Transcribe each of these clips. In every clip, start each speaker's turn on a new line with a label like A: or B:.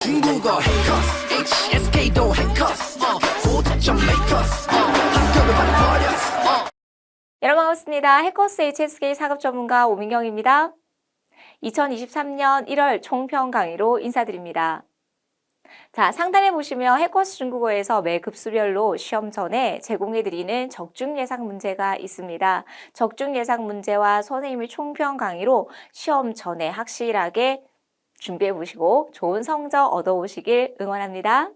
A: 중국어 해커스 HSK도 해커스 고득점 메이커스 학교를 받아버렸어.
B: 여러분 반갑습니다. 해커스 HSK 사급 전문가 오민경입니다. 2023년 1월 총평 강의로 인사드립니다. 자, 상단에 보시면 해커스 중국어에서 매 급수별로 시험 전에 제공해드리는 적중 예상 문제가 있습니다. 적중 예상 문제와 선생님의 총평 강의로 시험 전에 확실하게 준비해 보시고 좋은 성적 얻어오시길 응원합니다.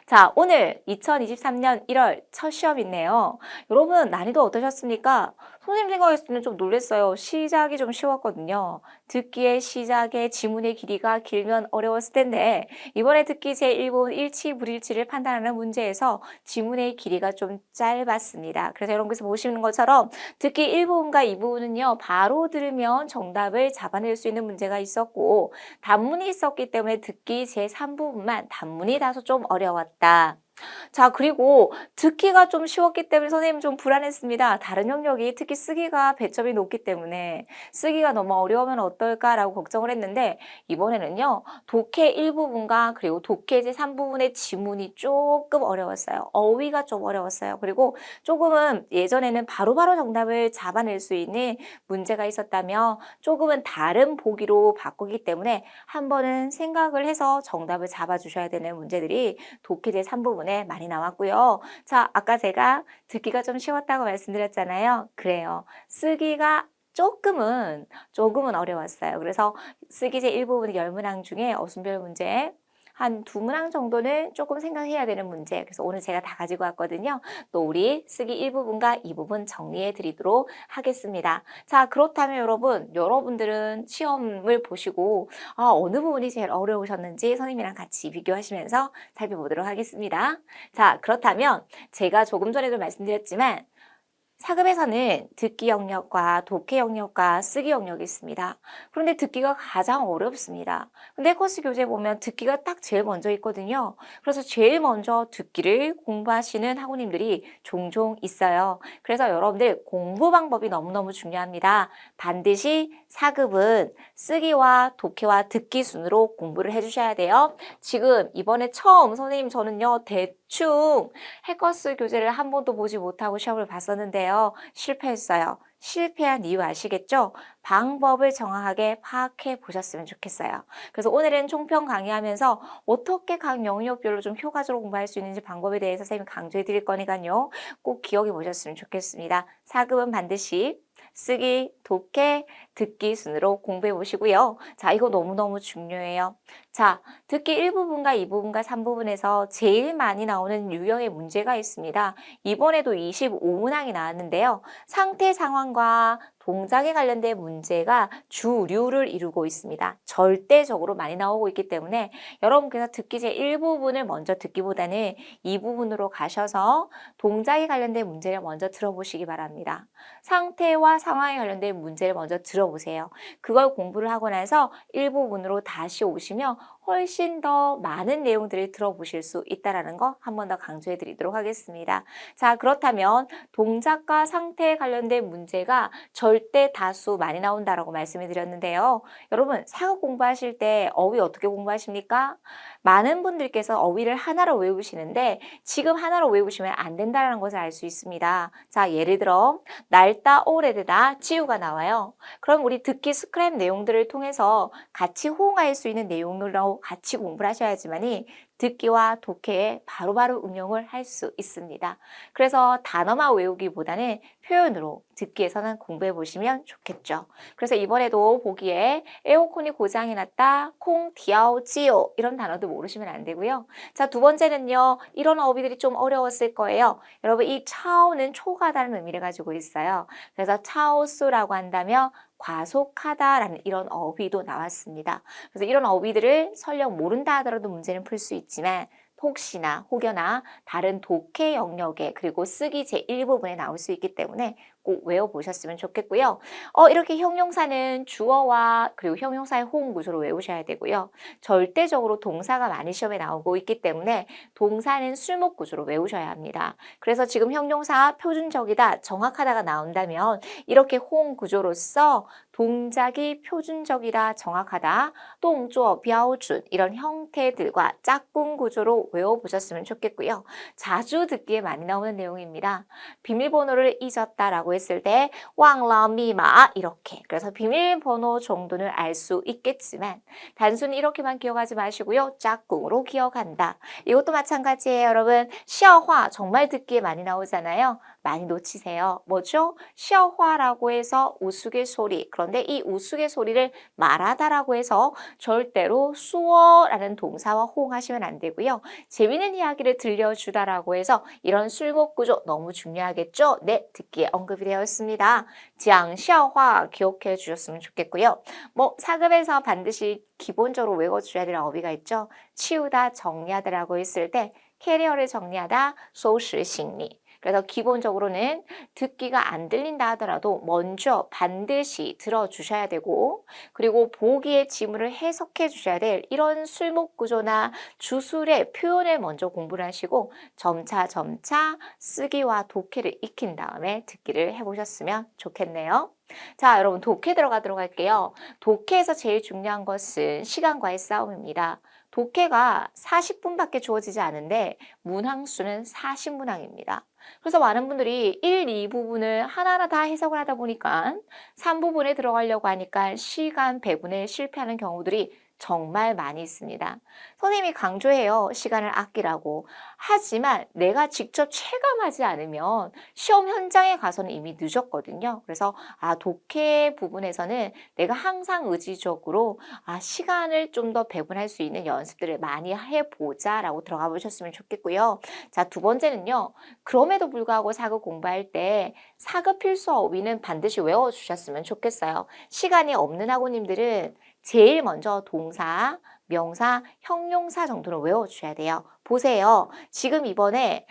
B: 자, 오늘 2023년 1월 첫 시험이네요. 여러분 난이도 어떠셨습니까? 선생님 생각했을 때는 좀 놀랐어요. 시작이 좀 쉬웠거든요. 듣기의 시작에 지문의 길이가 길면 어려웠을 텐데 이번에 듣기 제1부분 일치 불일치를 판단하는 문제에서 지문의 길이가 좀 짧았습니다. 그래서 여러분께서 보시는 것처럼 듣기 1부분과 2부분은요. 바로 들으면 정답을 잡아낼 수 있는 문제가 있었고 단문이 있었기 때문에 듣기 제3부분만 단문이 다소 좀 어려웠다. 자, 그리고 듣기가 좀 쉬웠기 때문에 선생님 좀 불안했습니다. 다른 영역이 특히 쓰기가 배점이 높기 때문에 쓰기가 너무 어려우면 어떨까라고 걱정을 했는데 이번에는요. 독해 일부분과 그리고 독해 제3부분의 지문이 조금 어려웠어요. 어휘가 좀 어려웠어요. 그리고 조금은 예전에는 바로바로 정답을 잡아낼 수 있는 문제가 있었다면 조금은 다른 보기로 바꾸기 때문에 한 번은 생각을 해서 정답을 잡아주셔야 되는 문제들이 독해 제3부분 많이 나왔고요. 자, 아까 제가 듣기가 좀 쉬웠다고 말씀드렸잖아요. 그래요. 쓰기가 조금은 어려웠어요. 그래서 쓰기 제1부분의 10문항 중에 어순별 문제 한 2문항 정도는 조금 생각해야 되는 문제. 그래서 오늘 제가 다 가지고 왔거든요. 또 우리 쓰기 1부분과 2부분 정리해 드리도록 하겠습니다. 자, 그렇다면 여러분들은 시험을 보시고 어느 부분이 제일 어려우셨는지 선생님이랑 같이 비교하시면서 살펴보도록 하겠습니다. 자, 그렇다면 제가 조금 전에도 말씀드렸지만 사급에서는 듣기 영역과 독해 영역과 쓰기 영역이 있습니다. 그런데 듣기가 가장 어렵습니다. 근데 코스 교재 보면 듣기가 딱 제일 먼저 있거든요. 그래서 제일 먼저 듣기를 공부하시는 학우님들이 종종 있어요. 그래서 여러분들 공부 방법이 너무너무 중요합니다. 반드시 사급은 쓰기와 독해와 듣기 순으로 공부를 해주셔야 돼요. 지금 이번에 처음 선생님 저는요 대충 해커스 교재를 한 번도 보지 못하고 시험을 봤었는데요. 실패했어요. 실패한 이유 아시겠죠? 방법을 정확하게 파악해 보셨으면 좋겠어요. 그래서 오늘은 총평 강의하면서 어떻게 각 영역별로 좀 효과적으로 공부할 수 있는지 방법에 대해서 선생님이 강조해 드릴 거니까요. 꼭 기억해 보셨으면 좋겠습니다. 사급은 반드시 쓰기, 독해, 듣기 순으로 공부해 보시고요. 자, 이거 너무너무 중요해요. 자, 듣기 1부분과 2부분과 3부분에서 제일 많이 나오는 유형의 문제가 있습니다. 이번에도 25문항이 나왔는데요. 상태 상황과 동작에 관련된 문제가 주류를 이루고 있습니다. 절대적으로 많이 나오고 있기 때문에 여러분께서 듣기 제1부분을 먼저 듣기보다는 2부분으로 가셔서 동작에 관련된 문제를 먼저 들어보시기 바랍니다. 상태와 상황에 관련된 문제를 먼저 들어보세요. 그걸 공부를 하고 나서 1부분으로 다시 오시면 훨씬 더 많은 내용들을 들어보실 수 있다는 거 한 번 더 강조해 드리도록 하겠습니다. 자, 그렇다면 동작과 상태에 관련된 문제가 절대 다수 많이 나온다라고 말씀해 드렸는데요. 여러분 사급 공부하실 때 어휘 어떻게 공부하십니까? 많은 분들께서 어휘를 하나로 외우시는데 지금 하나로 외우시면 안 된다는 것을 알 수 있습니다. 자, 예를 들어 날다, 오래되다, 지우가 나와요. 그럼 우리 듣기 스크랩 내용들을 통해서 같이 호응할 수 있는 내용으로 같이 공부를 하셔야지만이 듣기와 독해에 바로바로 응용을 할 수 있습니다. 그래서 단어만 외우기보다는 표현으로 듣기에서는 공부해 보시면 좋겠죠. 그래서 이번에도 보기에 에어컨이 고장이 났다, 콩, 디아오, 찌오 이런 단어도 모르시면 안 되고요. 자, 두 번째는요. 이런 어휘들이 좀 어려웠을 거예요. 여러분 이 차오는 초가다는 의미를 가지고 있어요. 그래서 차오수라고 한다면 과속하다라는 이런 어휘도 나왔습니다. 그래서 이런 어휘들을 설령 모른다 하더라도 문제는 풀 수 있지만 혹시나 혹여나 다른 독해 영역에 그리고 쓰기 제1부분에 나올 수 있기 때문에 꼭 외워보셨으면 좋겠고요. 이렇게 형용사는 주어와 그리고 형용사의 호응 구조로 외우셔야 되고요. 절대적으로 동사가 많이 시험에 나오고 있기 때문에 동사는 술목 구조로 외우셔야 합니다. 그래서 지금 형용사 표준적이다, 정확하다가 나온다면 이렇게 호응 구조로서 동작이 표준적이다, 정확하다, 동조,标准 이런 형태들과 짝꿍 구조로 외워보셨으면 좋겠고요. 자주 듣기에 많이 나오는 내용입니다. 비밀번호를 잊었다라고 했을 때 忘了密码 이렇게. 그래서 비밀번호 정도는 알 수 있겠지만 단순히 이렇게만 기억하지 마시고요. 짝꿍으로 기억한다. 이것도 마찬가지예요, 여러분. 시어화 정말 듣기에 많이 나오잖아요. 많이 놓치세요. 뭐죠? 시어화라고 해서 우스갯소리. 그런데 이 우스갯소리를 말하다라고 해서 절대로 수어라는 동사와 호응하시면 안 되고요. 재미있는 이야기를 들려주다라고 해서 이런 술목 구조 너무 중요하겠죠? 네, 듣기에 언급이 되어 있습니다. 讲笑话 기억해 주셨으면 좋겠고요. 사급에서 반드시 기본적으로 외워주셔야 될 어휘가 있죠. 치우다, 정리하다라고 했을 때 캐리어를 정리하다, 收拾行李. 그래서 기본적으로는 듣기가 안 들린다 하더라도 먼저 반드시 들어주셔야 되고 그리고 보기의 지문을 해석해 주셔야 될 이런 술목 구조나 주술의 표현을 먼저 공부를 하시고 점차 쓰기와 독해를 익힌 다음에 듣기를 해보셨으면 좋겠네요. 자, 여러분 독해 들어가도록 할게요. 독해에서 제일 중요한 것은 시간과의 싸움입니다. 독해가 40분밖에 주어지지 않은데 문항수는 40문항입니다. 그래서 많은 분들이 1, 2부분을 하나하나 다 해석을 하다 보니까 3부분에 들어가려고 하니까 시간 배분에 실패하는 경우들이 정말 많이 있습니다. 선생님이 강조해요. 시간을 아끼라고. 하지만 내가 직접 체감하지 않으면 시험 현장에 가서는 이미 늦었거든요. 그래서 독해 부분에서는 내가 항상 의지적으로 시간을 좀 더 배분할 수 있는 연습들을 많이 해보자 라고 들어가 보셨으면 좋겠고요. 자, 두 번째는요. 그럼에도 불구하고 사급 공부할 때 사급 필수 어휘는 반드시 외워주셨으면 좋겠어요. 시간이 없는 학우님들은 제일 먼저 동사, 명사, 형용사 정도는 외워주셔야 돼요. 보세요. 지금 이번에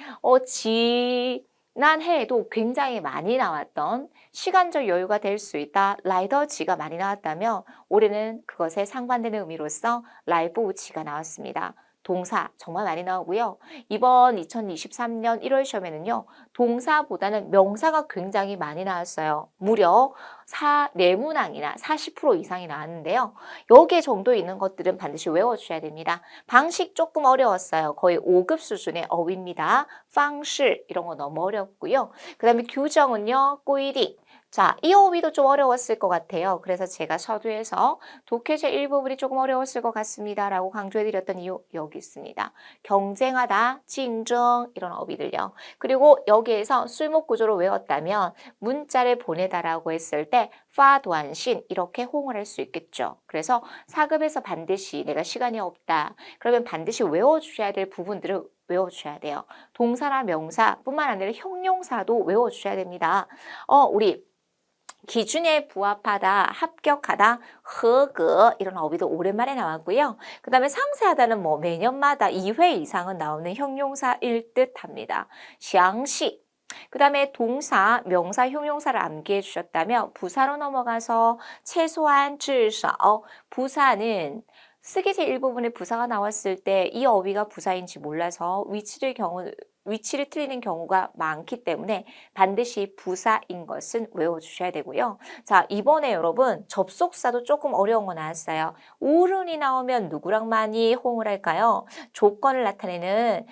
B: 지난해에도 굉장히 많이 나왔던 시간적 여유가 될 수 있다. 라이더지가 많이 나왔다면 올해는 그것에 상반되는 의미로서 라이브우치가 나왔습니다. 동사 정말 많이 나오고요. 이번 2023년 1월 시험에는요. 동사보다는 명사가 굉장히 많이 나왔어요. 무려 4문항이나 40% 이상이 나왔는데요. 여기에 정도 있는 것들은 반드시 외워주셔야 됩니다. 방식 조금 어려웠어요. 거의 5급 수준의 어휘입니다. 方式 이런 거 너무 어렵고요. 그 다음에 규정은요. 规定 자, 이 어휘도 좀 어려웠을 것 같아요. 그래서 제가 서두에서 독해제 일부분이 조금 어려웠을 것 같습니다. 라고 강조해드렸던 이유 여기 있습니다. 경쟁하다,竞争 이런 어휘들요. 그리고 여기에서 술목 구조로 외웠다면 문자를 보내다라고 했을 때 파短信 이렇게 호응을 할 수 있겠죠. 그래서 사급에서 반드시 내가 시간이 없다. 그러면 반드시 외워주셔야 될 부분들을 외워주셔야 돼요. 동사나 명사뿐만 아니라 형용사도 외워주셔야 됩니다. 우리 기준에 부합하다, 합격하다, 合格 이런 어휘도 오랜만에 나왔고요. 그 다음에 상세하다는 매년마다 2회 이상은 나오는 형용사일 듯합니다. 详细 그 다음에 동사, 명사, 형용사를 암기해 주셨다면 부사로 넘어가서 최소한 至少 부사는 쓰기제 일부분에 부사가 나왔을 때 이 어휘가 부사인지 몰라서 위치를 틀리는 경우가 많기 때문에 반드시 부사인 것은 외워주셔야 되고요. 자, 이번에 여러분 접속사도 조금 어려운 거 나왔어요. 오른이 나오면 누구랑 많이 호응을 할까요? 조건을 나타내는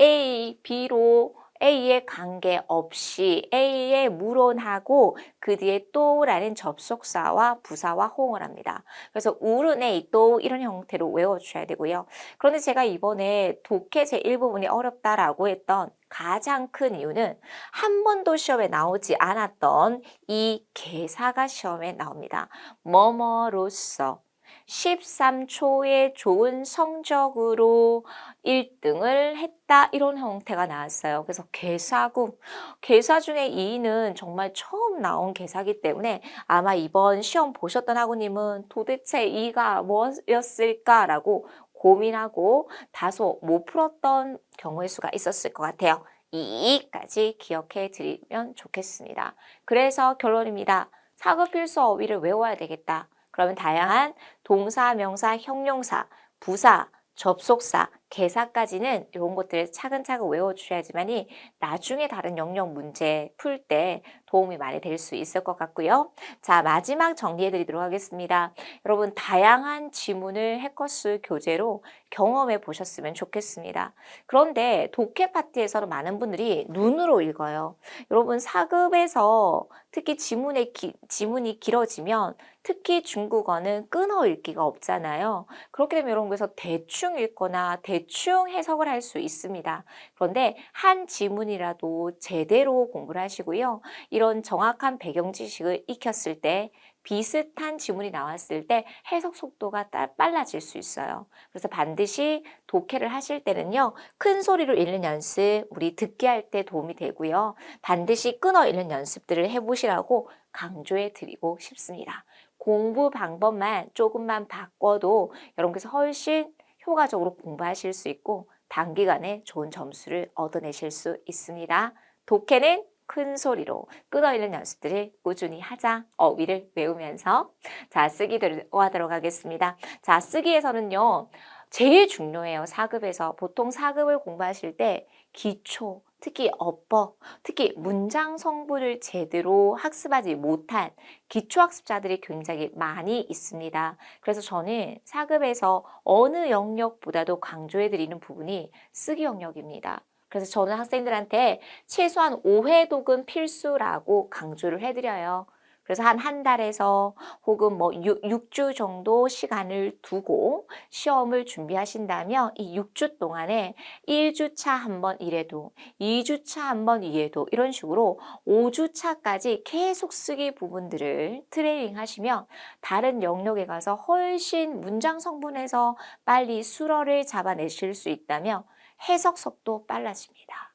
B: A, B로 A에 관계없이 A에 물론하고 그 뒤에 또라는 접속사와 부사와 호응을 합니다. 그래서 우른 A 또 이런 형태로 외워주셔야 되고요. 그런데 제가 이번에 독해 제1부분이 어렵다라고 했던 가장 큰 이유는 한 번도 시험에 나오지 않았던 이 개사가 시험에 나옵니다. 뭐뭐로써 13초의 좋은 성적으로 1등을 했다 이런 형태가 나왔어요. 그래서 개사구, 개사 중에 2는 정말 처음 나온 개사기 때문에 아마 이번 시험 보셨던 학우님은 도대체 2가 뭐였을까라고 고민하고 다소 못 풀었던 경우의 수가 있었을 것 같아요. 이까지 기억해 드리면 좋겠습니다. 그래서 결론입니다. 사급 필수 어휘를 외워야 되겠다. 그러면 다양한 동사, 명사, 형용사, 부사, 접속사, 개사까지는 이런 것들을 차근차근 외워주셔야지만이 나중에 다른 영역 문제 풀 때 도움이 많이 될 수 있을 것 같고요. 자, 마지막 정리해 드리도록 하겠습니다. 여러분, 다양한 지문을 해커스 교재로 경험해 보셨으면 좋겠습니다. 그런데 독해 파트에서는 많은 분들이 눈으로 읽어요. 여러분, 4급에서 특히 지문이 길어지면 특히 중국어는 끊어 읽기가 없잖아요. 그렇게 되면 이런 거에서 대충 읽거나 대충 해석을 할 수 있습니다. 그런데 한 지문이라도 제대로 공부를 하시고요. 이런 정확한 배경 지식을 익혔을 때 비슷한 지문이 나왔을 때 해석 속도가 빨라질 수 있어요. 그래서 반드시 독해를 하실 때는요. 큰 소리로 읽는 연습, 우리 듣기 할 때 도움이 되고요. 반드시 끊어 읽는 연습들을 해보시라고 강조해 드리고 싶습니다. 공부 방법만 조금만 바꿔도 여러분께서 훨씬 효과적으로 공부하실 수 있고 단기간에 좋은 점수를 얻어내실 수 있습니다. 독해는 큰 소리로 끊어 읽는 연습들을 꾸준히 하자. 어휘를 외우면서. 자, 쓰기 들어가도록 하겠습니다. 자, 쓰기에서는요. 제일 중요해요. 4급에서. 보통 4급을 공부하실 때 기초, 특히 어법, 특히 문장 성분을 제대로 학습하지 못한 기초학습자들이 굉장히 많이 있습니다. 그래서 저는 4급에서 어느 영역보다도 강조해드리는 부분이 쓰기 영역입니다. 그래서 저는 학생들한테 최소한 5회독은 필수라고 강조를 해드려요. 그래서 한 달에서 혹은 뭐 6주 정도 시간을 두고 시험을 준비하신다면 이 6주 동안에 1주차 한 번 이래도 2주차 한 번 이해도 이런 식으로 5주차까지 계속 쓰기 부분들을 트레이닝 하시면 다른 영역에 가서 훨씬 문장 성분에서 빨리 수러를 잡아내실 수 있다면 해석 속도 빨라집니다.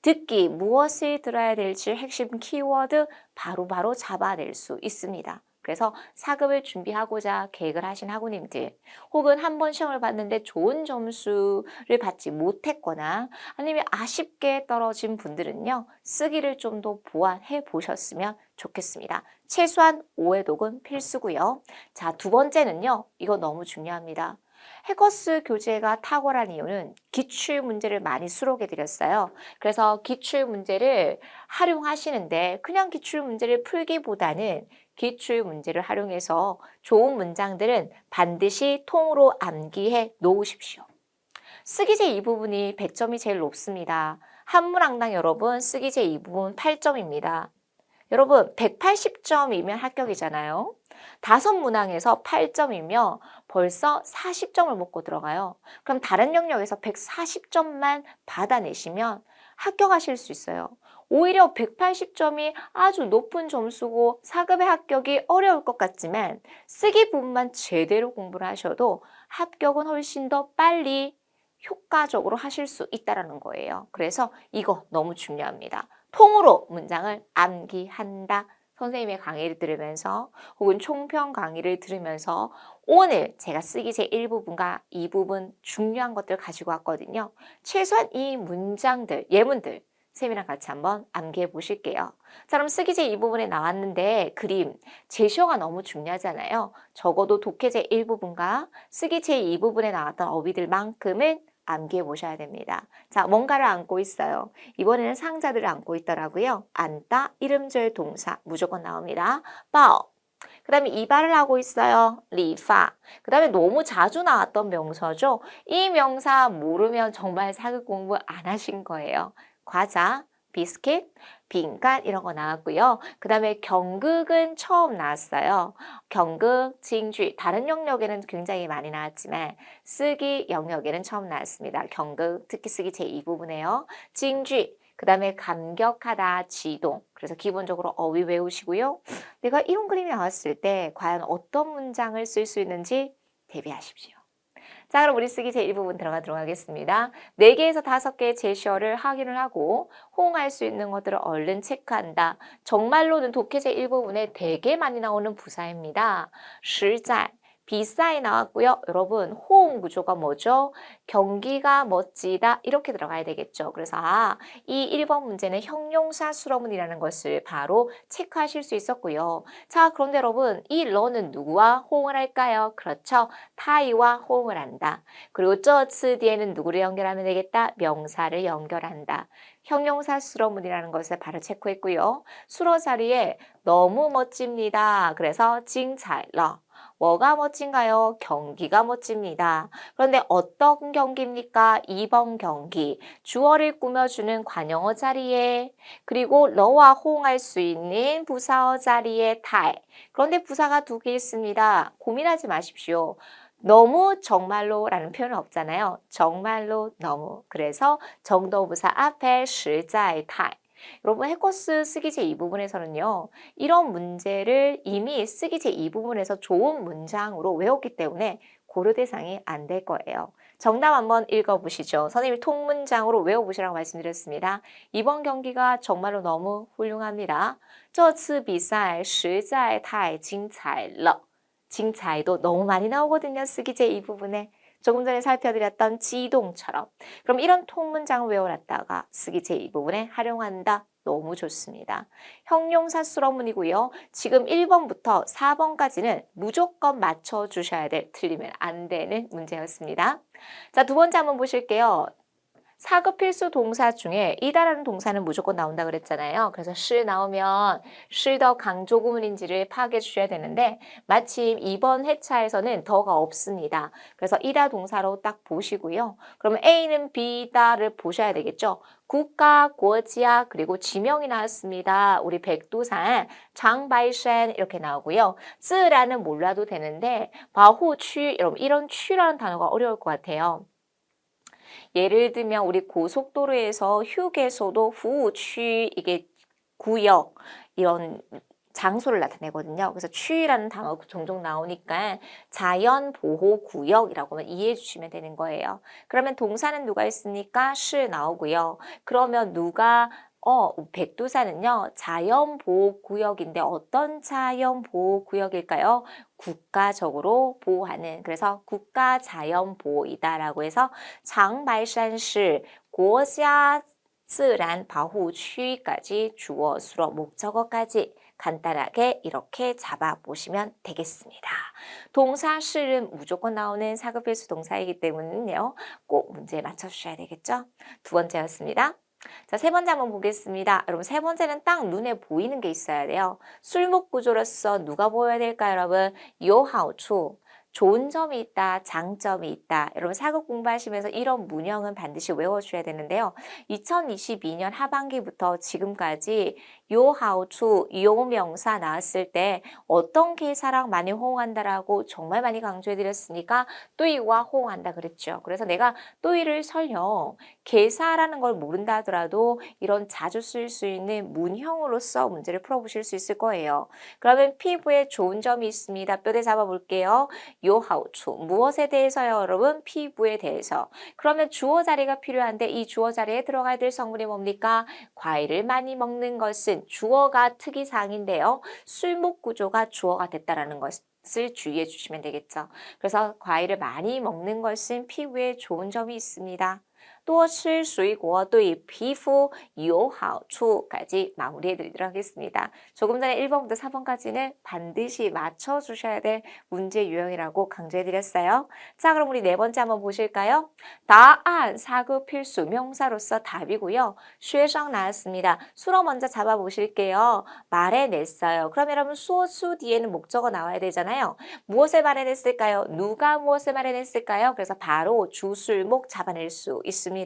B: 듣기, 무엇을 들어야 될지 핵심 키워드 바로바로 잡아낼 수 있습니다. 그래서 4급을 준비하고자 계획을 하신 학우님들 혹은 한 번 시험을 봤는데 좋은 점수를 받지 못했거나 아니면 아쉽게 떨어진 분들은요. 쓰기를 좀 더 보완해 보셨으면 좋겠습니다. 최소한 5회독은 필수고요. 자, 두 번째는요. 이거 너무 중요합니다. 해커스 교재가 탁월한 이유는 기출 문제를 많이 수록해 드렸어요. 그래서 기출 문제를 활용하시는데 그냥 기출 문제를 풀기보다는 기출 문제를 활용해서 좋은 문장들은 반드시 통으로 암기해 놓으십시오. 쓰기제 이 부분이 100점이 제일 높습니다. 한문항당 여러분 쓰기제 이 부분 8점입니다. 여러분 180점이면 합격이잖아요. 5문항에서 8점이면 벌써 40점을 먹고 들어가요. 그럼 다른 영역에서 140점만 받아내시면 합격하실 수 있어요. 오히려 180점이 아주 높은 점수고 4급의 합격이 어려울 것 같지만 쓰기 부분만 제대로 공부를 하셔도 합격은 훨씬 더 빨리 효과적으로 하실 수 있다는 거예요. 그래서 이거 너무 중요합니다. 통으로 문장을 암기한다. 선생님의 강의를 들으면서 혹은 총평 강의를 들으면서 오늘 제가 쓰기제 1부분과 2부분 중요한 것들 가지고 왔거든요. 최소한 이 문장들, 예문들 쌤이랑 같이 한번 암기해 보실게요. 자, 그럼 쓰기제 2부분에 나왔는데 그림, 제시어가 너무 중요하잖아요. 적어도 독해제 1부분과 쓰기제 2부분에 나왔던 어휘들만큼은 암기해 보셔야 됩니다. 자, 뭔가를 안고 있어요. 이번에는 상자들을 안고 있더라고요. 안다, 이름절 동사 무조건 나옵니다. 바오. 그 다음에 이발을 하고 있어요. 리파. 그 다음에 너무 자주 나왔던 명사죠. 이 명사 모르면 정말 4급 공부 안 하신 거예요. 과자, 비스킷, 빈칸 이런 거 나왔고요. 그 다음에 경극은 처음 나왔어요. 경극, 징쥐 다른 영역에는 굉장히 많이 나왔지만 쓰기 영역에는 처음 나왔습니다. 경극, 특히 쓰기 제2부분에요. 징쥐, 그 다음에 감격하다, 지동. 그래서 기본적으로 어휘 외우시고요. 내가 이런 그림이 나왔을 때 과연 어떤 문장을 쓸 수 있는지 대비하십시오. 자, 그럼 우리 쓰기 제1부분 들어가도록 하겠습니다. 4개에서 5개의 제시어를 확인을 하고 호응할 수 있는 것들을 얼른 체크한다. 정말로는 독해제 1부분에 되게 많이 나오는 부사입니다. 实在, 비싸이 나왔고요. 여러분 호응 구조가 뭐죠? 경기가 멋지다 이렇게 들어가야 되겠죠. 그래서 이 1번 문제는 형용사 수로문이라는 것을 바로 체크하실 수 있었고요. 자, 그런데 여러분 이 러는 누구와 호응을 할까요? 그렇죠. 타이와 호응을 한다. 그리고 这次 뒤에는 누구를 연결하면 되겠다? 명사를 연결한다. 형용사 수로문이라는 것을 바로 체크했고요. 수로 자리에 너무 멋집니다. 그래서 精彩了. 뭐가 멋진가요? 경기가 멋집니다. 그런데 어떤 경기입니까? 2번 경기. 주어를 꾸며주는 관용어 자리에 그리고 너와 호응할 수 있는 부사어 자리에 타이. 그런데 부사가 두 개 있습니다. 고민하지 마십시오. 너무 정말로 라는 표현은 없잖아요. 정말로 너무. 그래서 정도부사 앞에 实在态. 여러분 해코스 쓰기제 이 부분에서는요. 이런 문제를 이미 쓰기제 이 부분에서 좋은 문장으로 외웠기 때문에 고려 대상이 안 될 거예요. 정답 한번 읽어보시죠. 선생님이 통문장으로 외워보시라고 말씀드렸습니다. 이번 경기가 정말로 너무 훌륭합니다. 这次比赛实在太精彩了. 징차이도 너무 많이 나오거든요. 쓰기제 이 부분에. 조금 전에 살펴드렸던 지동처럼. 그럼 이런 통문장을 외워놨다가 쓰기제 이 부분에 활용한다. 너무 좋습니다. 형용사 수로문이고요. 지금 1번부터 4번까지는 무조건 맞춰주셔야 될, 틀리면 안 되는 문제였습니다. 자, 두 번째 한번 보실게요. 사급 필수 동사 중에 이다라는 동사는 무조건 나온다 그랬잖아요. 그래서 시 나오면 시더 강조 구문인지를 파악해 주셔야 되는데 마침 이번 회차에서는 더가 없습니다. 그래서 이다 동사로 딱 보시고요. 그러면 A는 B다를 보셔야 되겠죠. 국가,国家, 그리고 지명이 나왔습니다. 우리 백두산, 장바이산 이렇게 나오고요. 쯔라는 몰라도 되는데 바호区, 여러분 이런 취라는 단어가 어려울 것 같아요. 예를 들면 우리 고속도로에서 휴게소도 후우취 이게 구역 이런 장소를 나타내거든요. 그래서 취라는 단어가 종종 나오니까 자연보호구역이라고만 이해해 주시면 되는 거예요. 그러면 동사는 누가 있습니까? 시 나오고요. 그러면 누가 백두산은요, 자연보호구역인데 어떤 자연보호구역일까요? 국가적으로 보호하는, 그래서 국가자연보호이다라고 해서 장발산시国家自然保护区까지 주어, 수로, 목적어까지 간단하게 이렇게 잡아보시면 되겠습니다. 동사 실은 무조건 나오는 사급필수 동사이기 때문에요. 꼭 문제에 맞춰주셔야 되겠죠? 두 번째였습니다. 자, 세 번째 한번 보겠습니다. 여러분, 세 번째는 딱 눈에 보이는 게 있어야 돼요. 술목 구조로서 누가 보여야 될까요, 여러분? 요하우추. 좋은 점이 있다, 장점이 있다. 여러분 사급 공부하시면서 이런 문형은 반드시 외워주셔야 되는데요. 2022년 하반기부터 지금까지 요하우추, 요명사 나왔을 때 어떤 개사랑 많이 호응한다라고 정말 많이 강조해드렸으니까 또이와 호응한다 그랬죠. 그래서 내가 또이를 설령 개사라는 걸 모른다 하더라도 이런 자주 쓸 수 있는 문형으로서 문제를 풀어보실 수 있을 거예요. 그러면 피부에 좋은 점이 있습니다. 뼈대 잡아볼게요. 요하우추. 무엇에 대해서요, 여러분? 피부에 대해서. 그러면 주어 자리가 필요한데 이 주어 자리에 들어가야 될 성분이 뭡니까? 과일을 많이 먹는 것은 주어가 특이사항인데요. 술목 구조가 주어가 됐다라는 것을 주의해 주시면 되겠죠. 그래서 과일을 많이 먹는 것은 피부에 좋은 점이 있습니다. 多吃水果对皮肤有好处까지 마무리해 드리도록 하겠습니다. 조금 전에 1번부터 4번까지는 반드시 맞춰주셔야 될 문제 유형이라고 강조해 드렸어요. 자, 그럼 우리 네 번째 한번 보실까요? 답안 사급 필수 명사로서 답이고요. 쉐성 나왔습니다. 수로 먼저 잡아보실게요. 말해냈어요. 그럼 여러분 수어수 뒤에는 목적어 나와야 되잖아요. 무엇을 말해냈을까요? 누가 무엇을 말해냈을까요? 그래서 바로 주술목 잡아낼 수 있습니다.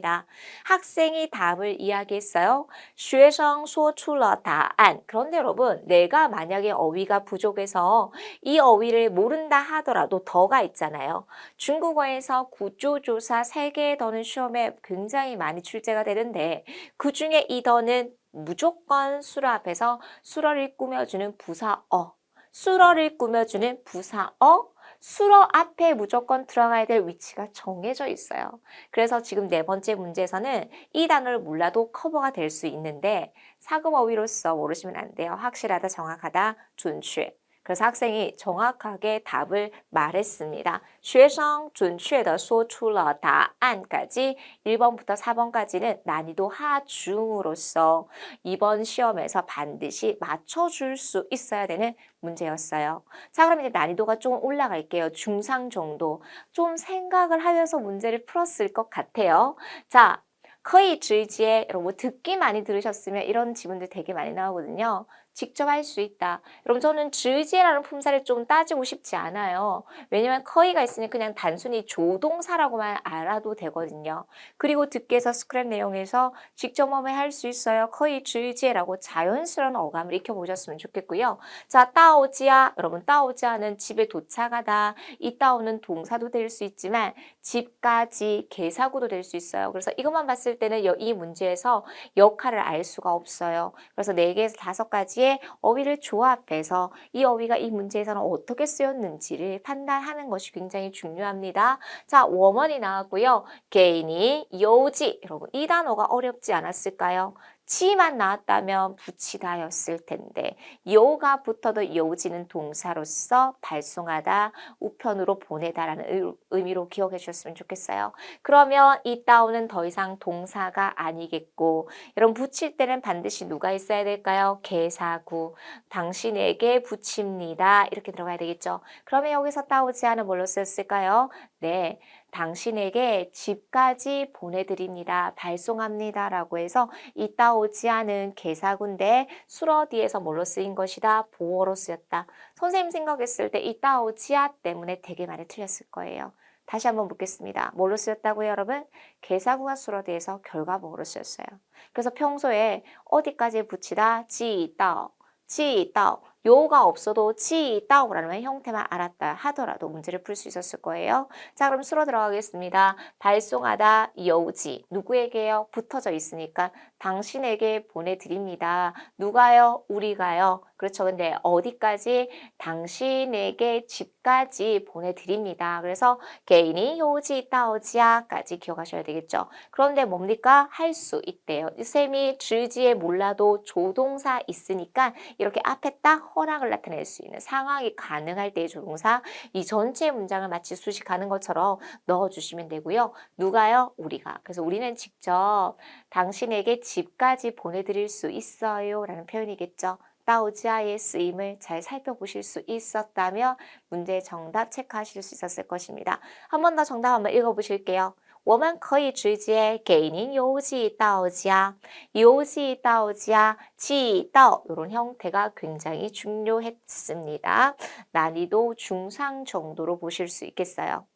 B: 학생이 답을 이야기했어요. 学生说出了答案. 그런데 여러분, 내가 만약에 어휘가 부족해서 이 어휘를 모른다 하더라도 더가 있잖아요. 중국어에서 구조조사 3개의 더는 시험에 굉장히 많이 출제가 되는데 그중에 이 더는 무조건 수로 앞에서 수로를 꾸며주는 부사어, 수로를 꾸며주는 부사어, 수로 앞에 무조건 들어가야 될 위치가 정해져 있어요. 그래서 지금 네 번째 문제에서는 이 단어를 몰라도 커버가 될 수 있는데 사급 어휘로서 모르시면 안 돼요. 확실하다, 정확하다, 준취. 그래서 학생이 정확하게 답을 말했습니다. 学生准确地说出了答案까지 1번부터 4번까지는 난이도 하중으로서 이번 시험에서 반드시 맞춰줄 수 있어야 되는 문제였어요. 자, 그럼 이제 난이도가 좀 올라갈게요. 중상 정도. 좀 생각을 하면서 문제를 풀었을 것 같아요. 자, 可以直接 여러분 뭐 듣기 많이 들으셨으면 이런 지문들 되게 많이 나오거든요. 직접 할 수 있다. 여러분 저는 直接라는 품사를 좀 따지고 싶지 않아요. 왜냐면 커이가 있으니 그냥 단순히 조동사라고만 알아도 되거든요. 그리고 듣기에서 스크랩 내용에서 직접 할 수 있어요. 커이 直接라고 자연스러운 어감을 익혀보셨으면 좋겠고요. 자, 따오지야. 여러분 따오지야는 집에 도착하다. 이 따오는 동사도 될 수 있지만 집까지 개사구도 될 수 있어요. 그래서 이것만 봤을 때는 이 문제에서 역할을 알 수가 없어요. 그래서 4개에서 5가지의 어휘를 조합해서 이 어휘가 이 문제에서는 어떻게 쓰였는지를 판단하는 것이 굉장히 중요합니다. 자, 워먼이 나왔고요. 개인이 요지. 여러분 이 단어가 어렵지 않았을까요? 치만 나왔다면 붙이다였을 텐데 요가 붙어도 요지는 동사로서 발송하다, 우편으로 보내다라는 의미로 기억해 주셨으면 좋겠어요. 그러면 이 따오는 더 이상 동사가 아니겠고 여러분 붙일 때는 반드시 누가 있어야 될까요? 개사구, 당신에게 붙입니다. 이렇게 들어가야 되겠죠. 그러면 여기서 따오지 않은 뭘로 쓰였을까요? 네, 당신에게 집까지 보내드립니다. 발송합니다. 라고 해서 이 따오지 않은 개사구인데 수러 뒤에서 뭘로 쓰인 것이다? 보어로 쓰였다. 선생님 생각했을 때 이 따오지아 때문에 되게 많이 틀렸을 거예요. 다시 한번 묻겠습니다. 뭘로 쓰였다고요, 여러분? 개사구가 수러 뒤에서 결과보어로 쓰였어요. 그래서 평소에 어디까지 붙이다? 지따오, 지따오. 요가 없어도 지따오라는 형태만 알았다 하더라도 문제를 풀 수 있었을 거예요. 자, 그럼 수로 들어가겠습니다. 발송하다 요지. 누구에게요? 붙어져 있으니까 당신에게 보내드립니다. 누가요? 우리가요. 그렇죠. 근데 어디까지? 당신에게 집까지 보내드립니다. 그래서 개인이 요지 따오지야까지 기억하셔야 되겠죠. 그런데 뭡니까? 할 수 있대요. 쌤이 줄지에 몰라도 조동사 있으니까 이렇게 앞에 딱 허락을 나타낼 수 있는 상황이 가능할 때의 조동사 이 전체 문장을 마치 수식하는 것처럼 넣어주시면 되고요. 누가요? 우리가. 그래서 우리는 직접 당신에게 집까지 보내드릴 수 있어요 라는 표현이겠죠. 따오지아의 쓰임을 잘 살펴보실 수 있었다면 문제 정답 체크하실 수 있었을 것입니다. 한 번 더 정답 한번 읽어보실게요. 我们可以直接给您邮寄到家.邮寄到家, 寄到 이런 형태가 굉장히 중요했습니다. 난이도 중상 정도로 보실 수 있겠어요.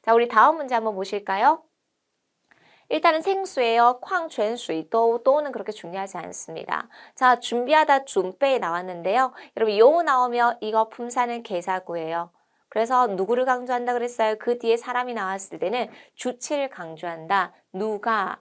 B: 자, 우리 다음 문제 한번 보실까요? 일단은 생수예요. 쾅泉水도 도는 그렇게 중요하지 않습니다. 자, 준비하다 준备 나왔는데요. 여러분 요 나오면 이거 품사는 개사구예요. 그래서 누구를 강조한다 그랬어요? 그 뒤에 사람이 나왔을 때는 주체를 강조한다. 누가,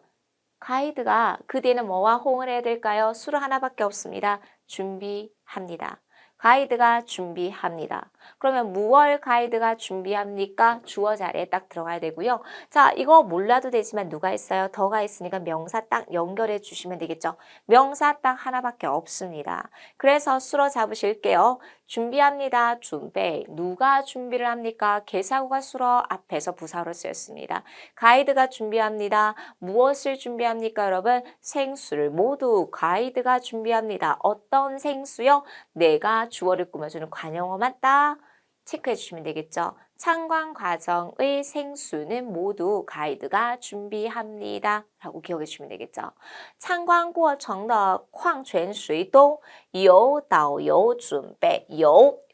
B: 가이드가 그 뒤에는 뭐와 호응을 해야 될까요? 수로 하나밖에 없습니다. 준비합니다. 가이드가 준비합니다. 그러면 무얼 가이드가 준비합니까? 주어 자리에 딱 들어가야 되고요. 자, 이거 몰라도 되지만 누가 있어요? 더가 있으니까 명사 딱 연결해 주시면 되겠죠. 명사 딱 하나밖에 없습니다. 그래서 수로 잡으실게요. 준비합니다. 준비. 누가 준비를 합니까? 개사구가 수로 앞에서 부사로 쓰였습니다. 가이드가 준비합니다. 무엇을 준비합니까, 여러분? 생수를 모두 가이드가 준비합니다. 어떤 생수요? 내가 주어를 꾸며주는 관용어만 딱 체크해 주시면 되겠죠. 참관 과정의 생수는 모두 가이드가 준비합니다. 라고 기억해 주시면 되겠죠. 참관过程的矿泉水都由导游准备.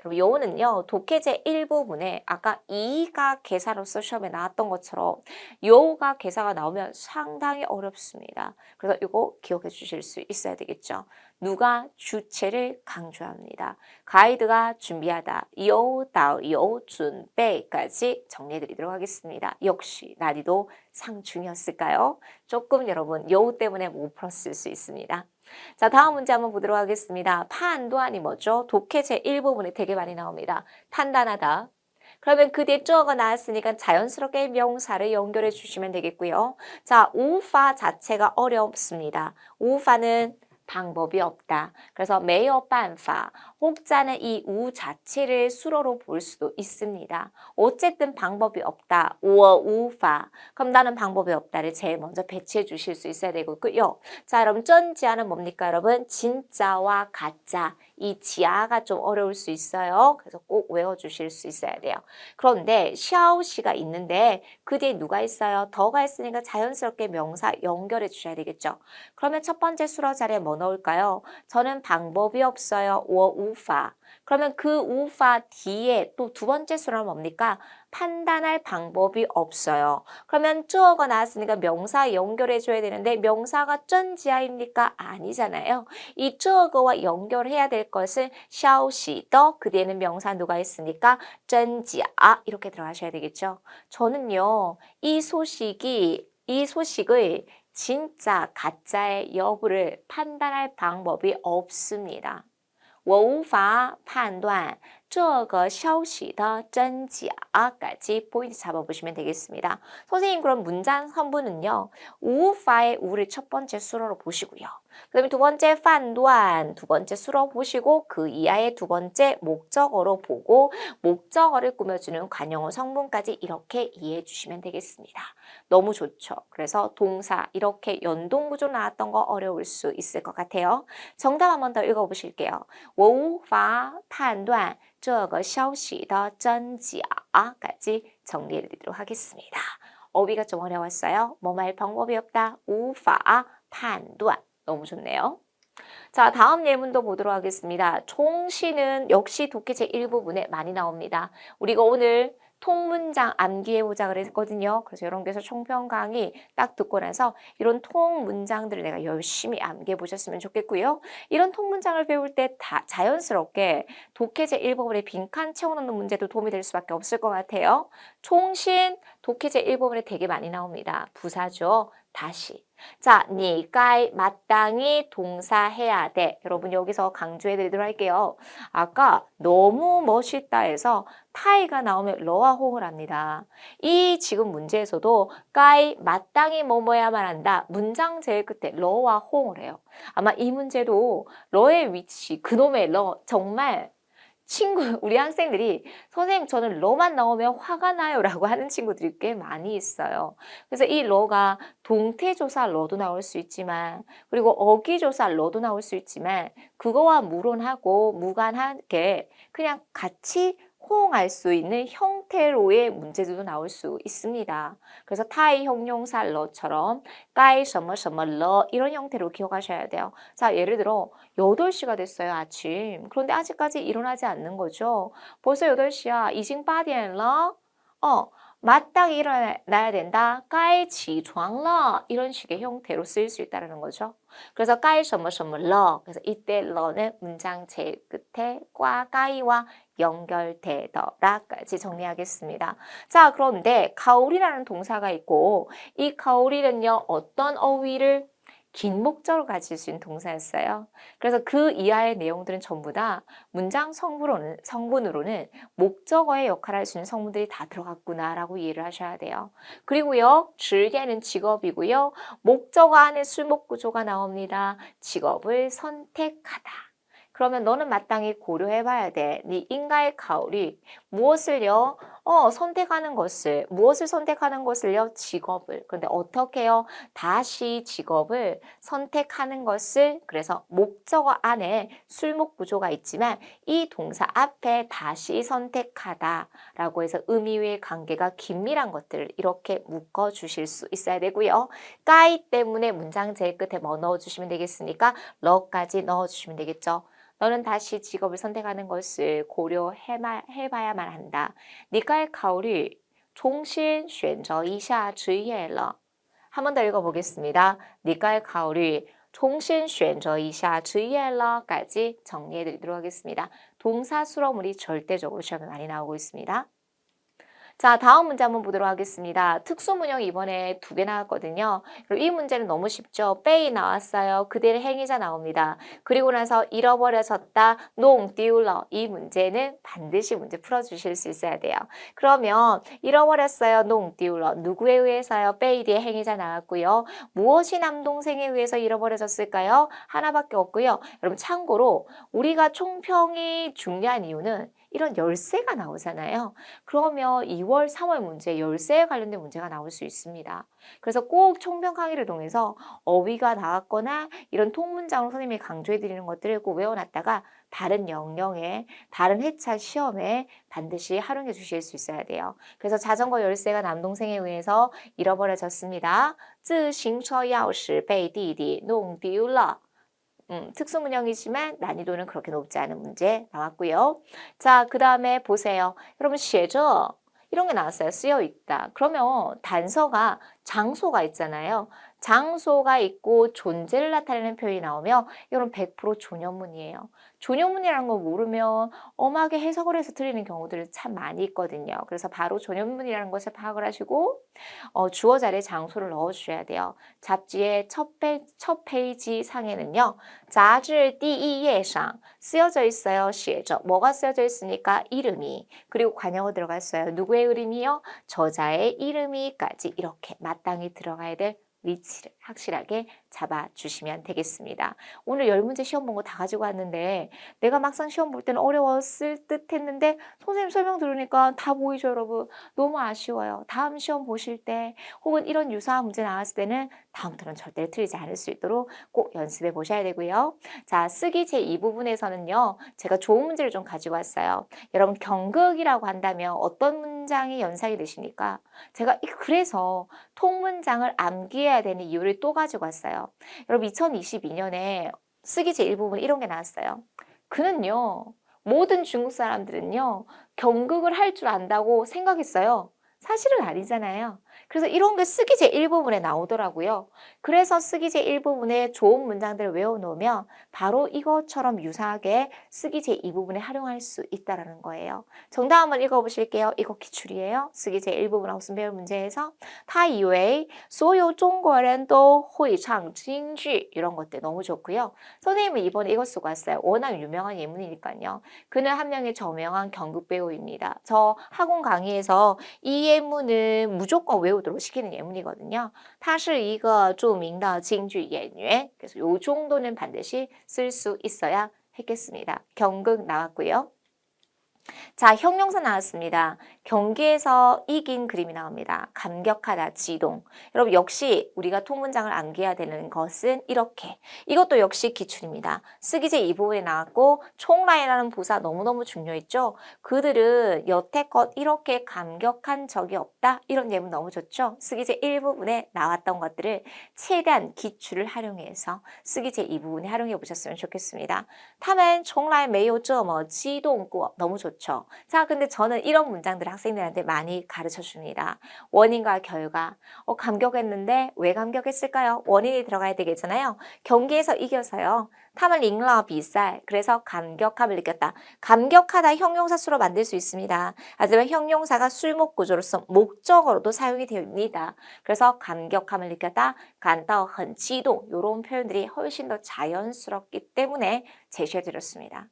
B: 요는요, 독해제 일부분에 아까 이가 개사로서 시험에 나왔던 것처럼 요가 개사가 나오면 상당히 어렵습니다. 그래서 이거 기억해 주실 수 있어야 되겠죠. 누가 주체를 강조합니다. 가이드가 준비하다. 요, 다, 요, 준비까지 정리해 드리도록 하겠습니다. 역시 난이도 상중이었을까요? 조금 여러분 요 때문에 못 풀었을 수 있습니다. 자, 다음 문제 한번 보도록 하겠습니다. 판도안이 뭐죠? 독해제 일부분에 되게 많이 나옵니다. 판단하다. 그러면 그 뒤에 주어가 나왔으니까 자연스럽게 명사를 연결해 주시면 되겠고요. 자, 우파 자체가 어렵습니다. 우파는 방법이 없다. 그래서 没有办法 혹자는 이 우 자체를 수로로 볼 수도 있습니다. 어쨌든 방법이 없다. 我无法 그럼 나는 방법이 없다를 제일 먼저 배치해 주실 수 있어야 되고요. 자, 여러분 전지아는 뭡니까 여러분? 진짜와 가짜. 이 지아가 좀 어려울 수 있어요. 그래서 꼭 외워주실 수 있어야 돼요. 그런데 샤오시가 있는데 그 뒤에 누가 있어요? 더가 있으니까 자연스럽게 명사 연결해 주셔야 되겠죠. 그러면 첫 번째 수로 자리에 뭐 넣을까요? 저는 방법이 없어요. 我无法 그러면 그 우파 뒤에 또 두 번째 수로는 뭡니까? 판단할 방법이 없어요. 그러면 쯔어가 나왔으니까 명사 연결해 줘야 되는데 명사가 전지아입니까? 아니잖아요. 이 쯔어거와 연결해야 될 것은 샤오시더 그 뒤에는 명사 누가 있습니까? 전지아 이렇게 들어가셔야 되겠죠. 저는요. 이 소식을 진짜 가짜의 여부를 판단할 방법이 없습니다. 我无法判断这个消息的真假까지 포인트 잡아보시면 되겠습니다. 선생님 그럼 문장 선부는요. 우파의 우를 첫 번째 수로로 보시고요. 그 다음에 두 번째 판단 두 번째 수로 보시고 그 이하의 두 번째 목적어로 보고 목적어를 꾸며주는 관용어 성분까지 이렇게 이해해 주시면 되겠습니다. 너무 좋죠. 그래서 동사 이렇게 연동구조 나왔던 거 어려울 수 있을 것 같아요. 정답 한 번 더 읽어보실게요. 我无法判断这个消息的真假까지 정리해 드리도록 하겠습니다. 어휘가 좀 어려웠어요. 뭐뭐 할 방법이 없다. 无法判断 너무 좋네요. 자, 다음 예문도 보도록 하겠습니다. 총시는 역시 독해 제1부분에 많이 나옵니다. 우리가 오늘 통문장 암기해보자 그랬거든요. 그래서 이런 게서 총평 강의 딱 듣고 나서 이런 통문장들을 내가 열심히 암기해보셨으면 좋겠고요. 이런 통문장을 배울 때 다 자연스럽게 독해 제1부분에 빈칸 채워넣는 문제도 도움이 될 수밖에 없을 것 같아요. 총신 독해 제1부분에 되게 많이 나옵니다. 부사죠. 다시. 자, 你该 마땅히 동사해야 돼. 여러분 여기서 강조해 드리도록 할게요. 아까 너무 멋있다 해서 타이가 나오면 러와 홍을 합니다. 이 지금 문제에서도 까이 마땅히 뭐뭐야만 한다. 문장 제일 끝에 러와 홍을 해요. 아마 이 문제도 러의 위치, 그놈의 러 정말 우리 학생들이 선생님 저는 러만 나오면 화가 나요 라고 하는 친구들이 꽤 많이 있어요. 그래서 이 러가 동태조사 러도 나올 수 있지만 그리고 어기조사 러도 나올 수 있지만 그거와 무론하고 무관하게 그냥 같이 호응할 수 있는 형태로의 문제들도 나올 수 있습니다. 그래서 타이 형용사 러처럼 까이什么什么러 이런 형태로 기억하셔야 돼요. 자, 예를 들어 8시가 됐어요, 아침. 그런데 아직까지 일어나지 않는 거죠. 벌써 8시야. 已经8点了. 마땅히 일어나야 된다. 该起床了. 이런 식의 형태로 쓰일 수 있다는 거죠. 그래서 该什么什么了. 그래서 이때 러는 문장 제일 끝에 과 까이와 연결되더라까지 정리하겠습니다. 자, 그런데 가오리라는 동사가 있고 이 가오리는요. 어떤 어휘를 긴 목적을 가질 수 있는 동사였어요. 그래서 그 이하의 내용들은 전부 다 문장 성분으로는 목적어의 역할을 할 수 있는 성분들이 다 들어갔구나라고 이해를 하셔야 돼요. 그리고요. 즐개는 직업이고요. 목적어 안에 술목 구조가 나옵니다. 직업을 선택하다. 그러면 너는 마땅히 고려해봐야 돼. 네 인가의 가오리 무엇을요? 무엇을 선택하는 것을요? 직업을. 그런데 어떻게요? 다시 직업을 선택하는 것을 그래서 목적어 안에 술목 구조가 있지만 이 동사 앞에 다시 선택하다라고 해서 의미의 관계가 긴밀한 것들을 이렇게 묶어주실 수 있어야 되고요. 까이 때문에 문장 제일 끝에 뭐 넣어주시면 되겠습니까? 러까지 넣어주시면 되겠죠. 너는 다시 직업을 선택하는 것을 고려해봐야만 한다. 你该考虑重新选择一下职业了. 한 번 더 읽어보겠습니다. 你该考虑重新选择一下职业了까지 정리해드리도록 하겠습니다. 동사 수로물이 절대적으로 시험에 많이 나오고 있습니다. 자, 다음 문제 한번 보도록 하겠습니다. 특수문형이 이번에 2개 나왔거든요. 그리고 이 문제는 너무 쉽죠. 빼이 나왔어요. 그대로 행위자 나옵니다. 그리고 나서 잃어버려졌다, 농, 띠울러. 이 문제는 반드시 문제 풀어주실 수 있어야 돼요. 그러면 잃어버렸어요, 농, 띠울러. 누구에 의해서요? 빼이 뒤에 행위자 나왔고요. 무엇이 남동생에 의해서 잃어버려졌을까요? 하나밖에 없고요. 여러분 참고로 우리가 총평이 중요한 이유는 이런 열쇠가 나오잖아요. 그러면 2월, 3월 문제, 열쇠에 관련된 문제가 나올 수 있습니다. 그래서 꼭 총평 강의를 통해서 어휘가 나왔거나 이런 통문장으로 선생님이 강조해 드리는 것들을 꼭 외워놨다가 다른 영역에, 다른 회차 시험에 반드시 활용해 주실 수 있어야 돼요. 그래서 자전거 열쇠가 남동생에 의해서 잃어버려졌습니다. 自行车钥匙被弟弟弄丢了。 특수문형이지만 난이도는 그렇게 높지 않은 문제 나왔고요. 자, 그 다음에 보세요. 여러분, 写着 이런 게 나왔어요. 쓰여 있다. 그러면 단서가 장소가 있잖아요. 장소가 있고 존재를 나타내는 표현이 나오면 이건 100% 조년문이에요. 조년문이라는 걸 모르면 엄하게 해석을 해서 틀리는 경우들이 참 많이 있거든요. 그래서 바로 조년문이라는 것을 파악을 하시고 주어 자리에 장소를 넣어주셔야 돼요. 잡지의 첫 페이지 상에는요. 杂志第一页上 쓰여져 있어요. 写着 뭐가 쓰여져 있으니까 이름이, 그리고 관용어 들어갔어요. 누구의 이름이요? 저자의 이름이까지 이렇게 마땅히 들어가야 될 위치를 확실하게 잡아주시면 되겠습니다. 오늘 10문제 시험 본 거 다 가지고 왔는데 내가 막상 시험 볼 때는 어려웠을 듯 했는데 선생님 설명 들으니까 다 보이죠, 여러분? 너무 아쉬워요. 다음 시험 보실 때 혹은 이런 유사한 문제 나왔을 때는 다음부터는 절대 틀리지 않을 수 있도록 꼭 연습해 보셔야 되고요. 자, 쓰기 제2부분에서는요. 제가 좋은 문제를 좀 가지고 왔어요. 여러분, 경극이라고 한다면 어떤 문장이 연상이 되십니까? 제가 그래서 통문장을 암기해야 되는 이유를 또 가지고 왔어요. 여러분, 2022년에 쓰기 제1부분 이런 게 나왔어요. 그는요, 모든 중국 사람들은요, 경극을 할 줄 안다고 생각했어요. 사실은 아니잖아요. 그래서 이런 게 쓰기 제1부분에 나오더라고요. 그래서 쓰기 제1부분에 좋은 문장들을 외워놓으면 바로 이것처럼 유사하게 쓰기 제2부분에 활용할 수 있다는 거예요. 정답 한번 읽어보실게요. 이거 기출이에요. 쓰기 제1부분 학습 배울 문제에서 他以为所有中国人都会唱京剧 이런 것들 너무 좋고요. 선생님은 이번에 이거 쓰고 왔어요. 워낙 유명한 예문이니까요. 그는 한 명의 저명한 경극 배우입니다. 저 학원 강의에서 이 예문은 무조건 외우도록 시키는 예문이거든요. 他是一个著名的京剧演员. 그래서 요 정도는 반드시 쓸 수 있어야 했겠습니다. 경극 나왔고요. 자, 형용사 나왔습니다. 경기에서 이긴 그림이 나옵니다. 감격하다, 지동. 여러분, 역시 우리가 통문장을 암기해야 되는 것은 이렇게. 이것도 역시 기출입니다. 쓰기제 이 부분에 나왔고 총라이라는 부사 너무너무 중요했죠. 그들은 여태껏 이렇게 감격한 적이 없다. 이런 예문 너무 좋죠. 쓰기제 1부분에 나왔던 것들을 최대한 기출을 활용해서 쓰기제 2부분에 활용해 보셨으면 좋겠습니다. 他们从来没有这么激动过. 너무 좋죠. 자, 근데 저는 이런 문장들을 학생들한테 많이 가르쳐 줍니다. 원인과 결과. 감격했는데 왜 감격했을까요? 원인이 들어가야 되겠잖아요. 경기에서 이겨서요. 他们赢了比赛. 그래서 감격함을 느꼈다. 감격하다 형용사 수로 만들 수 있습니다. 하지만 형용사가 술목 구조로서 목적어로도 사용이 됩니다. 그래서 감격함을 느꼈다. 感到很激动. 이런 표현들이 훨씬 더 자연스럽기 때문에 제시해 드렸습니다.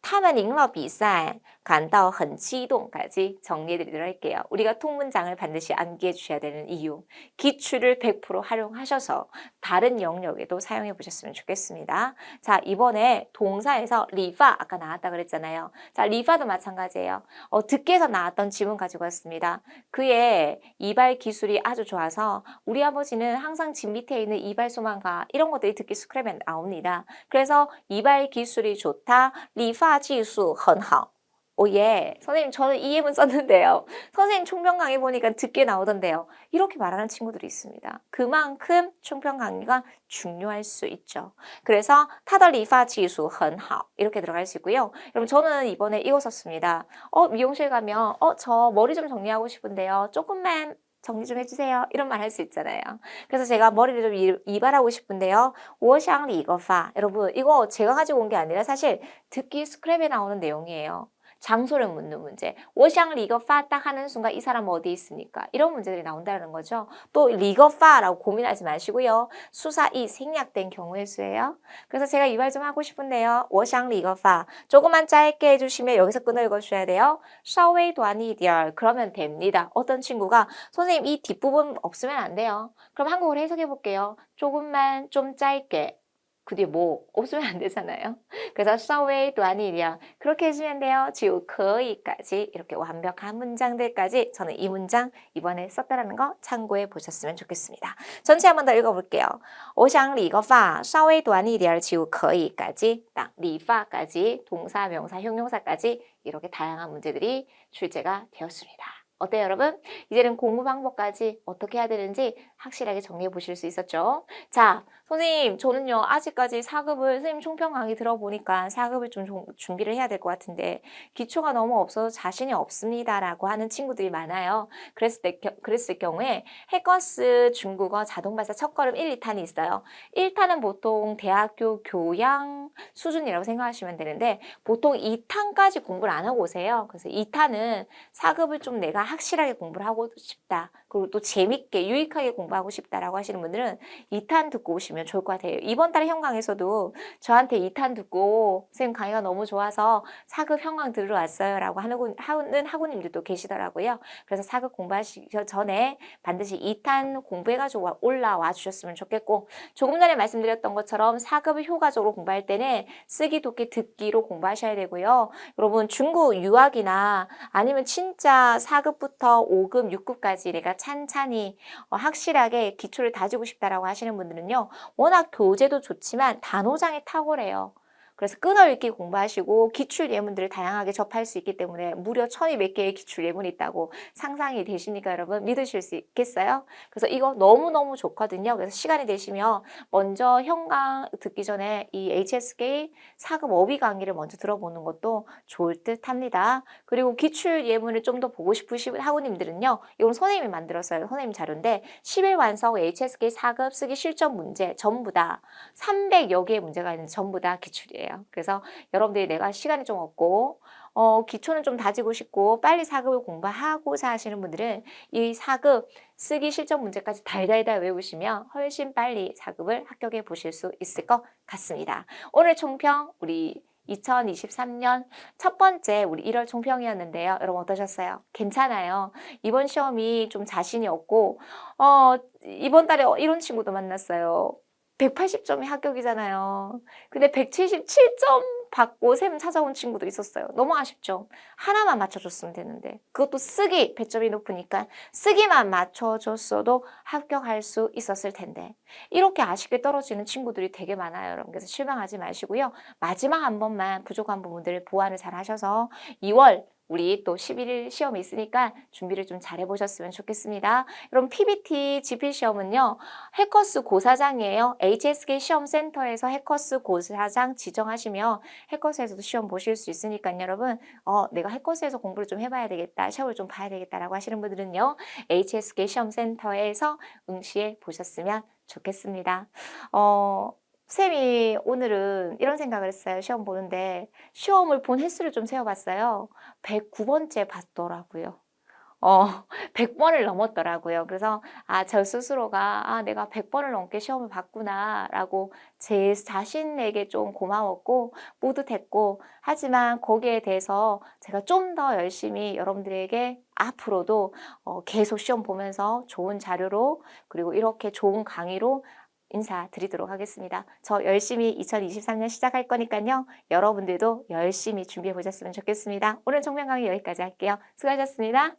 B: 他们赢了比赛感到很激动까지 정리해드리도록 할게요. 우리가 통문장을 반드시 암기해 주셔야 되는 이유. 기출을 100% 활용하셔서 다른 영역에도 사용해 보셨으면 좋겠습니다. 자, 이번에 동사에서 리파 아까 나왔다 그랬잖아요. 자, 리파도 마찬가지예요. 듣기에서 나왔던 지문 가지고 왔습니다. 그의 이발 기술이 아주 좋아서 우리 아버지는 항상 집 밑에 있는 이발소만 가. 이런 것들이 듣기 스크랩에 나옵니다. 그래서 이발 기술이 좋다. 리파 技术很好. 오예, 선생님 저는 이 예문 썼는데요. 선생님 총평 강의 보니까 듣게 나오던데요. 이렇게 말하는 친구들이 있습니다. 그만큼 총평 강의가 중요할 수 있죠. 그래서 他的理发技术很好 이렇게 들어갈 수 있고요. 여러분 저는 이번에 이거 썼습니다. 미용실 가면 저 머리 좀 정리하고 싶은데요. 조금만 정리 좀 해주세요. 이런 말 할 수 있잖아요. 그래서 제가 머리를 좀 이발하고 싶은데요. 我想理个发. 여러분 이거 제가 가지고 온 게 아니라 사실 듣기 스크랩에 나오는 내용이에요. 장소를 묻는 문제. 我想理个发 딱 하는 순간 이 사람은 어디 있습니까? 이런 문제들이 나온다는 거죠. 또理个发라고 고민하지 마시고요. 수사이 생략된 경우의 수예요. 그래서 제가 이 말 좀 하고 싶은데요. 我想理个发 조금만 짧게 해주시면 여기서 끊어 읽어주셔야 돼요. 稍微短一点 그러면 됩니다. 어떤 친구가 선생님 이 뒷부분 없으면 안 돼요. 그럼 한국어로 해석해 볼게요. 조금만 좀 짧게 그 뒤에 뭐 없으면 안 되잖아요. 그래서 稍微短一点 그렇게 해주면 돼요. 就可以까지 이렇게 완벽한 문장들까지 저는 이 문장 이번에 썼다라는 거 참고해 보셨으면 좋겠습니다. 전체 한번 더 읽어볼게요. 我想理个发稍微短一点就可以까지 딱理发까지 동사, 명사, 형용사까지 이렇게 다양한 문제들이 출제가 되었습니다. 어때요, 여러분? 이제는 공부 방법까지 어떻게 해야 되는지 확실하게 정리해 보실 수 있었죠? 자, 선생님, 저는요, 아직까지 4급을 선생님 총평 강의 들어보니까 4급을 좀 준비를 해야 될 것 같은데 기초가 너무 없어서 자신이 없습니다라고 하는 친구들이 많아요. 그랬을 경우에 해커스 중국어 자동발사 첫걸음 1, 2탄이 있어요. 1탄은 보통 대학교 교양 수준이라고 생각하시면 되는데 보통 2탄까지 공부를 안 하고 오세요. 그래서 2탄은 4급을 좀 내가 확실하게 공부를 하고 싶다. 그리고 또 재밌게 유익하게 공부하고 싶다라고 하시는 분들은 2탄 듣고 오시면 좋을 것 같아요. 이번 달에 현강에서도 저한테 2탄 듣고 선생님 강의가 너무 좋아서 4급 현강 들으러 왔어요 라고 하는 학우님들도 계시더라고요. 그래서 4급 공부하시기 전에 반드시 2탄 공부해가지고 올라와 주셨으면 좋겠고 조금 전에 말씀드렸던 것처럼 4급을 효과적으로 공부할 때는 쓰기, 독기, 듣기로 공부하셔야 되고요. 여러분 중국 유학이나 아니면 진짜 4급부터 5급, 6급까지 내가 찬찬히 확실하게 기초를 다지고 싶다라고 하시는 분들은요. 워낙 교재도 좋지만 단어장이 탁월해요. 그래서 끊어읽기 공부하시고 기출 예문들을 다양하게 접할 수 있기 때문에 무려 1200몇 개의 기출 예문이 있다고 상상이 되십니까, 여러분? 믿으실 수 있겠어요? 그래서 이거 너무너무 좋거든요. 그래서 시간이 되시면 먼저 현강 듣기 전에 이 HSK 4급 어휘 강의를 먼저 들어보는 것도 좋을 듯 합니다. 그리고 기출 예문을 좀 더 보고 싶으신 학우님들은요. 이건 선생님이 만들었어요. 선생님 자료인데 10일 완성 HSK 4급 쓰기 실전 문제 전부 다 300여 개의 문제가 있는데 전부 다 기출이에요. 그래서 여러분들이 내가 시간이 좀 없고 기초는 좀 다지고 싶고 빨리 4급을 공부하고자 하시는 분들은 이 4급 쓰기 실전 문제까지 달달달 외우시면 훨씬 빨리 4급을 합격해 보실 수 있을 것 같습니다. 오늘 총평 우리 2023년 첫 번째 우리 1월 총평이었는데요. 여러분 어떠셨어요? 괜찮아요. 이번 시험이 좀 자신이 없고 이번 달에 이런 친구도 만났어요. 180점이 합격이잖아요. 근데 177점 받고 쌤 찾아온 친구도 있었어요. 너무 아쉽죠? 하나만 맞춰줬으면 되는데 그것도 쓰기 배점이 높으니까 쓰기만 맞춰줬어도 합격할 수 있었을 텐데 이렇게 아쉽게 떨어지는 친구들이 되게 많아요. 여러분 그래서 실망하지 마시고요. 마지막 한 번만 부족한 부분들을 보완을 잘 하셔서 2월 우리 또 11일 시험이 있으니까 준비를 좀 잘 해보셨으면 좋겠습니다. 여러분 PBT GP 시험은요. 해커스 고사장이에요. HSK 시험센터에서 해커스 고사장 지정하시면 해커스에서도 시험 보실 수 있으니까 여러분 내가 해커스에서 공부를 좀 해봐야 되겠다. 시험을 좀 봐야 되겠다라고 하시는 분들은요. HSK 시험센터에서 응시해 보셨으면 좋겠습니다. 쌤이 오늘은 이런 생각을 했어요. 시험 보는데 시험을 본 횟수를 좀 세어봤어요. 109번째 봤더라고요. 100번을 넘었더라고요. 그래서 저 스스로가 내가 100번을 넘게 시험을 봤구나 라고 제 자신에게 좀 고마웠고 뿌듯했고 하지만 거기에 대해서 제가 좀 더 열심히 여러분들에게 앞으로도 계속 시험 보면서 좋은 자료로 그리고 이렇게 좋은 강의로 인사드리도록 하겠습니다. 저 열심히 2023년 시작할 거니까요. 여러분들도 열심히 준비해 보셨으면 좋겠습니다. 오늘 총평 강의 여기까지 할게요. 수고하셨습니다.